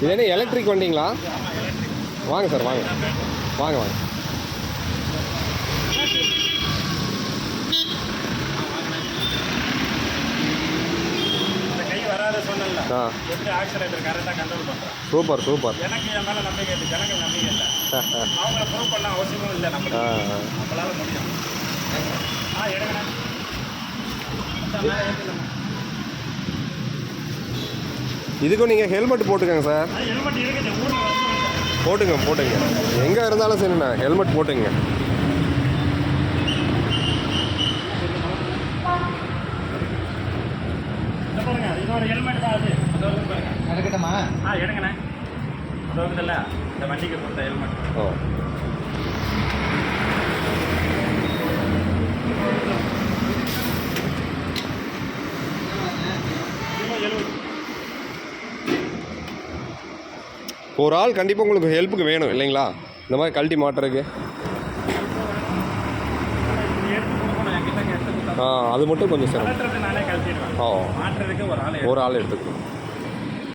இது என்ன எலக்ட்ரிக் வண்டிங்களா? வாங்க சார், வாங்க வாங்க வாங்க. Super super. எனக்கு என் மேலே நம்பிக்கை இல்லை, ஜனங்கள் நம்பிக்கை இல்லை. அவங்கள ப்ரூவ் பண்ண அவசியமும் இல்லை, நம்ம நம்மளால முடியும். எடுங்கண்ணா. இதுக்கும் நீங்கள் ஹெல்மெட் போட்டுக்கோங்க சார். ஹெல்மெட் இருக்குது, ஊரில் போட்டுங்க போட்டுங்க, எங்கே இருந்தாலும் சரிண்ணா ஹெல்மெட் போட்டுங்க. பாருங்க, இதோட ஹெல்மெட் தான் அது. அது பாருங்க. எடுக்கட்டுமா? எடுங்கண்ணே. அது இருக்குதுல்ல, இந்த வண்டிக்கு கொடுத்த ஹெல்மெட். ஓ, ஒரு ஆள் கண்டிப்பாக உங்களுக்கு ஹெல்ப்புக்கு வேணும் இல்லைங்களா? இந்த மாதிரி கழட்டி மாட்டுறதுக்கு. அது மட்டும் கொஞ்சம் சிரமம். நானே கழட்டிடுவேன். ஓ, மாட்டுறதுக்கு ஒரு ஆள் எடுத்துக்கணும்.